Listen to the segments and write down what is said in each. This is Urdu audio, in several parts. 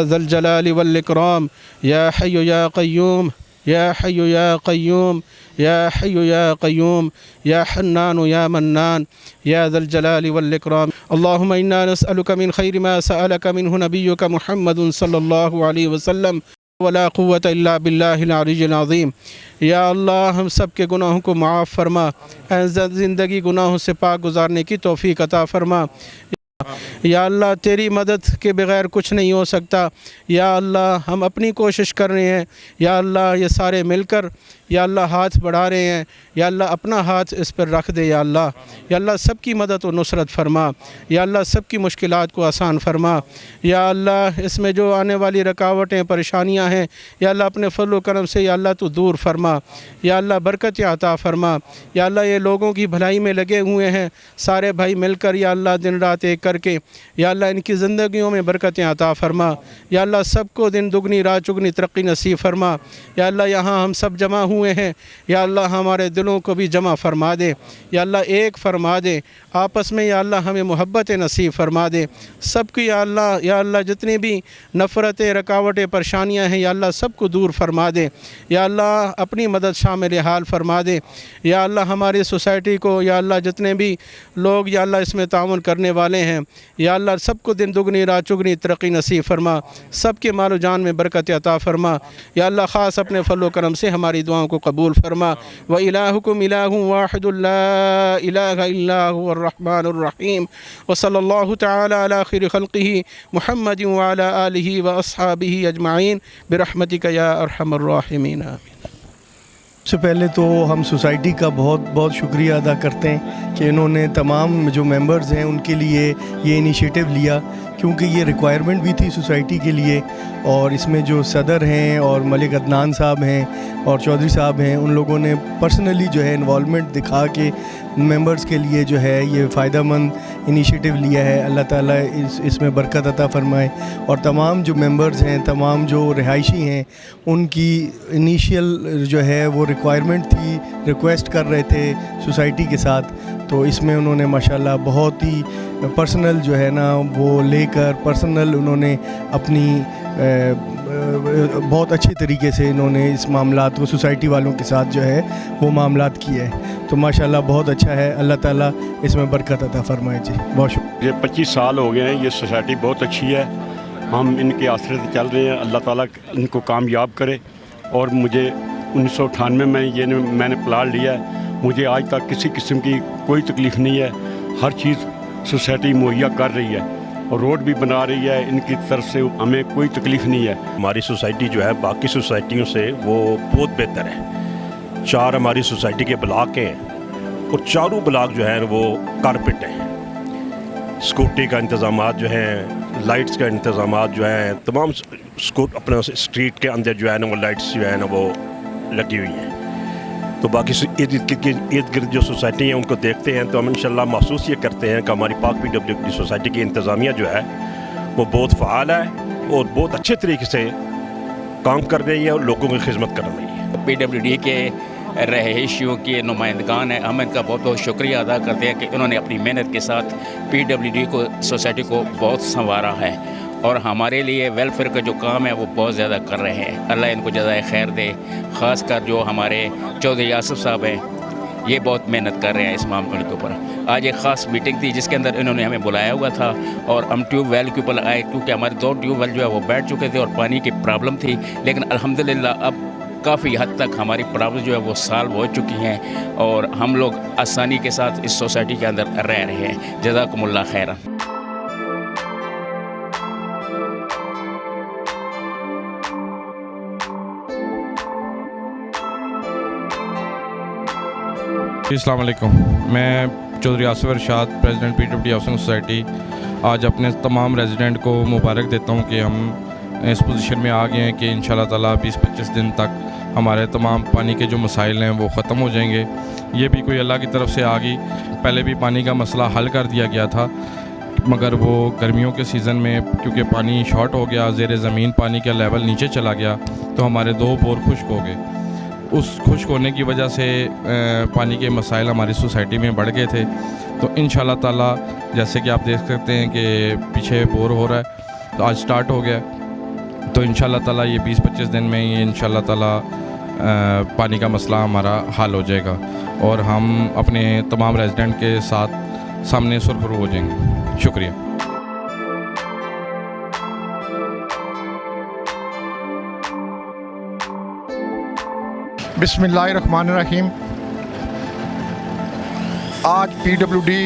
ذا الجلال والإكرام يا حي يا قيوم يا حي يا قيوم يا حي يا قيوم يا حنان يا منان يا ذا الجلال والإكرام. اللهم إنا نسألك من خير ما سألك منه نبيك محمد صلى الله عليه وسلم ولا قوة إلا بالله العلي العظيم. یا اللہ ہم سب کے گناہوں کو معاف فرما، زندگی گناہوں سے پاک گزارنے کی توفیق عطا فرما. یا اللہ تیری مدد کے بغیر کچھ نہیں ہو سکتا. یا اللہ ہم اپنی کوشش کر رہے ہیں، یا اللہ یہ سارے مل کر یا اللہ ہاتھ بڑھا رہے ہیں، یا اللہ اپنا ہاتھ اس پر رکھ دے. یا اللہ سب کی مدد و نصرت فرما. یا اللہ سب کی مشکلات کو آسان فرما. یا اللہ اس میں جو آنے والی رکاوٹیں پریشانیاں ہیں یا اللہ اپنے فضل و کرم سے یا اللہ تو دور فرما. یا اللہ برکت عطا فرما. یا اللہ یہ لوگوں کی بھلائی میں لگے ہوئے ہیں سارے بھائی مل کر یا اللہ دن رات ایک کر کے، یا اللہ ان کی زندگیوں میں برکتیں عطا فرما. یا اللہ سب کو دن دگنی رات چگنی ترقی نصیب فرما. یا اللہ یہاں ہم سب جمع ہوئے ہیں، یا اللہ ہمارے دلوں کو بھی جمع فرما دے. یا اللہ ایک فرما دے آپس میں. یا اللہ ہمیں محبت نصیب فرما دے سب کی. یا اللہ جتنی بھی نفرتیں رکاوٹیں پریشانیاں ہیں یا اللہ سب کو دور فرما دے. یا اللہ اپنی مدد شامل حال فرما دے. یا اللہ ہماری سوسائٹی کو یا اللہ جتنے بھی لوگ یا اللہ اس میں تعاون کرنے والے ہیں یا اللہ سب کو دن دگنی رات چگنی ترقی نصیب فرما. سب کے مال و جان میں برکت عطا فرما. یا اللہ خاص اپنے فضل و کرم سے ہماری دعاؤں کو قبول فرما. وَإِلَٰهُكُمْ إِلَٰهٌ وَاحِدٌ لَا إِلَٰهَ إِلَّا هُوَ الرَّحْمَٰنُ الرَّحِيمُ. وصلی اللہ تعالی علی خیر خلقہ محمد وعلی آلہ واصحابہ اجمعین برحمتک یا ارحم الراحمین. سب سے پہلے تو ہم سوسائٹی کا بہت بہت شکریہ ادا کرتے ہیں کہ انہوں نے تمام جو ممبرز ہیں ان کے لیے یہ انیشیٹو لیا، کیونکہ یہ ریکوائرمنٹ بھی تھی سوسائٹی کے لیے. اور اس میں جو صدر ہیں اور ملک عدنان صاحب ہیں اور چودھری صاحب ہیں، ان لوگوں نے پرسنلی جو ہے انوالومنٹ دکھا کے ممبرز کے لیے جو ہے یہ فائدہ مند انیشیٹو لیا ہے. اللہ تعالیٰ اس میں برکت عطا فرمائے. اور تمام جو ممبرز ہیں، تمام جو رہائشی ہیں، ان کی انیشیل جو ہے وہ ریکوائرمنٹ تھی، ریکویسٹ کر رہے تھے سوسائٹی کے ساتھ. تو اس میں انہوں نے ماشاءاللہ بہت ہی پرسنل جو ہے نا وہ لے کر پرسنل انہوں نے اپنی بہت اچھے طریقے سے انہوں نے اس معاملات کو سوسائٹی والوں کے ساتھ جو ہے وہ معاملات کیے ہیں. تو ماشاءاللہ بہت اچھا ہے. اللہ تعالیٰ اس میں برکت عطا فرمائے. جی بہت شکریہ. یہ 25 سال ہو گئے ہیں، یہ سوسائٹی بہت اچھی ہے. ہم ان کے آسرے سے چل رہے ہیں. اللہ تعالیٰ ان کو کامیاب کرے. اور مجھے 1998 میں میں نے پلاٹ لیا ہے. مجھے آج تک کسی قسم کی کوئی تکلیف نہیں ہے. ہر چیز سوسائٹی مہیا کر رہی ہے اور روڈ بھی بنا رہی ہے. ان کی طرف سے ہمیں کوئی تکلیف نہیں ہے. ہماری سوسائٹی جو ہے باقی سوسائٹیوں سے وہ بہت بہتر ہے. 4 ہماری سوسائٹی کے بلاک ہیں اور چاروں بلاک جو ہیں وہ کارپیٹ ہیں. سکوٹی کا انتظامات جو ہیں، لائٹس کا انتظامات جو ہیں، تمام اپنا اسٹریٹ کے اندر جو ہے نا وہ لائٹس جو ہے نا وہ لگی ہوئی ہیں. تو باقی ارد گرد جو سوسائٹی ہیں ان کو دیکھتے ہیں تو ہم انشاءاللہ محسوس یہ کرتے ہیں کہ ہماری پاک PWD سوسائٹی کی انتظامیہ جو ہے وہ بہت فعال ہے اور بہت اچھے طریقے سے کام کر رہی ہے اور لوگوں کی خدمت کر رہی ہے. PWD کے رہائشیوں کے نمائندگان ہیں، ہم ان کا بہت بہت شکریہ ادا کرتے ہیں کہ انہوں نے اپنی محنت کے ساتھ PWD کو سوسائٹی کو بہت سنوارا ہے اور ہمارے لیے ویلفیئر کا جو کام ہے وہ بہت زیادہ کر رہے ہیں. اللہ ان کو جزائے خیر دے. خاص کر جو ہمارے چودھری آصف صاحب ہیں، یہ بہت محنت کر رہے ہیں اس معاملے کے اوپر. آج ایک خاص میٹنگ تھی جس کے اندر انہوں نے ہمیں بلایا ہوا تھا اور ہم ٹیوب ویل کے اوپر آئے کیونکہ ہمارے 2 ٹیوب ویل جو ہے وہ بیٹھ چکے تھے اور پانی کی پرابلم تھی. لیکن الحمدللہ اب کافی حد تک ہماری پرابلم جو ہے وہ سالو ہو چکی ہیں اور ہم لوگ آسانی کے ساتھ اس سوسائٹی کے اندر رہ رہے ہیں. جزاکم اللہ خیرا. السلام علیکم. میں چودھری آصف ارشاد، پریزیڈنٹ PWD ہاؤسنگ سوسائٹی، آج اپنے تمام ریزیڈنٹ کو مبارک دیتا ہوں کہ ہم اس پوزیشن میں آ گئے ہیں کہ انشاءاللہ تعالیٰ 20-25 دن تک ہمارے تمام پانی کے جو مسائل ہیں وہ ختم ہو جائیں گے. یہ بھی کوئی اللہ کی طرف سے آ گئی. پہلے بھی پانی کا مسئلہ حل کر دیا گیا تھا مگر وہ گرمیوں کے سیزن میں کیونکہ پانی شارٹ ہو گیا، زیر زمین پانی کا لیول نیچے چلا گیا تو ہمارے 2 بور خشک ہو گئے. اس خشک ہونے کی وجہ سے پانی کے مسائل ہماری سوسائٹی میں بڑھ گئے تھے. تو انشاءاللہ تعالیٰ جیسے کہ آپ دیکھ سکتے ہیں کہ پیچھے بور ہو رہا ہے تو آج سٹارٹ ہو گیا. تو انشاءاللہ تعالیٰ یہ 20-25 دن میں یہ انشاءاللہ تعالیٰ پانی کا مسئلہ ہمارا حل ہو جائے گا اور ہم اپنے تمام ریزیڈنٹ کے ساتھ سامنے سرخرو ہو جائیں گے. شکریہ. بسم اللہ الرحمن الرحیم. آج PWD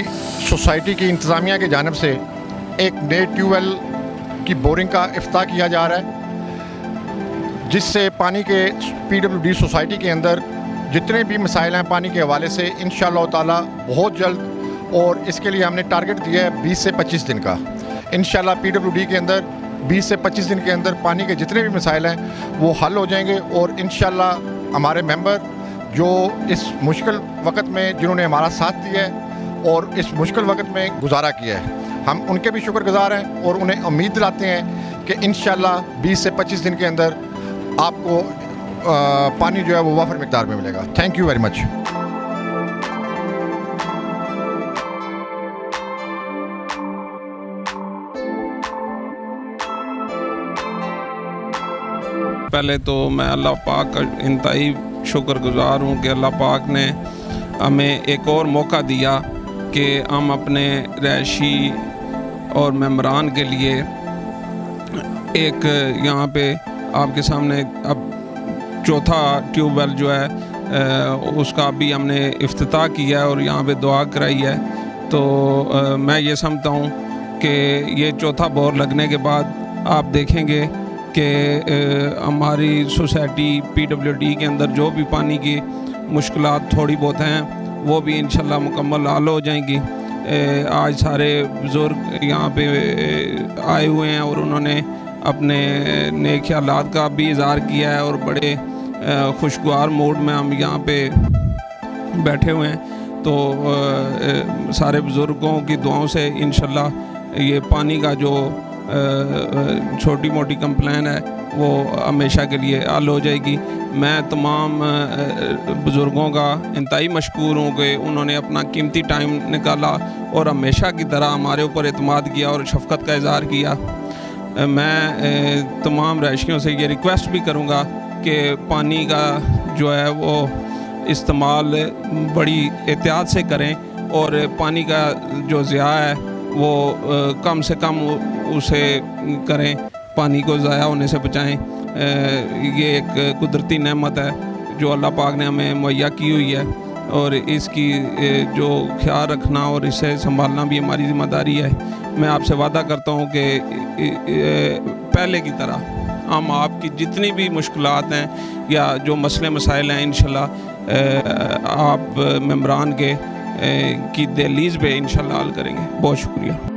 سوسائٹی کی انتظامیہ کی جانب سے ایک نئے ٹیوب ویل کی بورنگ کا افتتاح کیا جا رہا ہے، جس سے پانی کے PWD سوسائٹی کے اندر جتنے بھی مسائل ہیں پانی کے حوالے سے انشاءاللہ تعالی بہت جلد، اور اس کے لیے ہم نے ٹارگٹ دیا ہے 20 سے 25 دن کا. انشاءاللہ PWD کے اندر 20 سے 25 دن کے اندر پانی کے جتنے بھی مسائل ہیں وہ حل ہو جائیں گے، اور انشاءاللہ ہمارے ممبر جو اس مشکل وقت میں جنہوں نے ہمارا ساتھ دیا ہے اور اس مشکل وقت میں گزارا کیا ہے، ہم ان کے بھی شکر گزار ہیں اور انہیں امید دلاتے ہیں کہ انشاءاللہ 20 سے 25 دن کے اندر آپ کو پانی جو ہے وہ وافر مقدار میں ملے گا. Thank you very much. پہلے تو میں اللہ پاک کا انتہائی شکر گزار ہوں کہ اللہ پاک نے ہمیں ایک اور موقع دیا کہ ہم اپنے رہائشی اور ممبران کے لیے ایک یہاں پہ آپ کے سامنے اب چوتھا ٹیوب ویل جو ہے اس کا بھی ہم نے افتتاح کیا ہے اور یہاں پہ دعا کرائی ہے. تو میں یہ سمجھتا ہوں کہ یہ چوتھا بور لگنے کے بعد آپ دیکھیں گے کہ ہماری سوسائٹی PWD کے اندر جو بھی پانی کی مشکلات تھوڑی بہت ہیں وہ بھی انشاءاللہ مکمل حل ہو جائیں گی. آج سارے بزرگ یہاں پہ آئے ہوئے ہیں اور انہوں نے اپنے نیک خیالات کا بھی اظہار کیا ہے اور بڑے خوشگوار موڈ میں ہم یہاں پہ بیٹھے ہوئے ہیں. تو سارے بزرگوں کی دعاؤں سے انشاءاللہ یہ پانی کا جو چھوٹی موٹی کمپلین ہے وہ ہمیشہ کے لیے حل ہو جائے گی. میں تمام بزرگوں کا انتہائی مشکور ہوں کہ انہوں نے اپنا قیمتی ٹائم نکالا اور ہمیشہ کی طرح ہمارے اوپر اعتماد کیا اور شفقت کا اظہار کیا. میں تمام رہائشیوں سے یہ ریکویسٹ بھی کروں گا کہ پانی کا جو ہے وہ استعمال بڑی احتیاط سے کریں اور پانی کا جو ضیاع ہے وہ کم سے کم اسے کریں، پانی کو ضائع ہونے سے بچائیں. یہ ایک قدرتی نعمت ہے جو اللہ پاک نے ہمیں مہیا کی ہوئی ہے اور اس کی جو خیال رکھنا اور اسے سنبھالنا بھی ہماری ذمہ داری ہے. میں آپ سے وعدہ کرتا ہوں کہ پہلے کی طرح ہم آپ کی جتنی بھی مشکلات ہیں یا جو مسئلے مسائل ہیں انشاءاللہ آپ ممبران کے کی دہلیز پہ انشاءاللہ حل کریں گے. بہت شکریہ.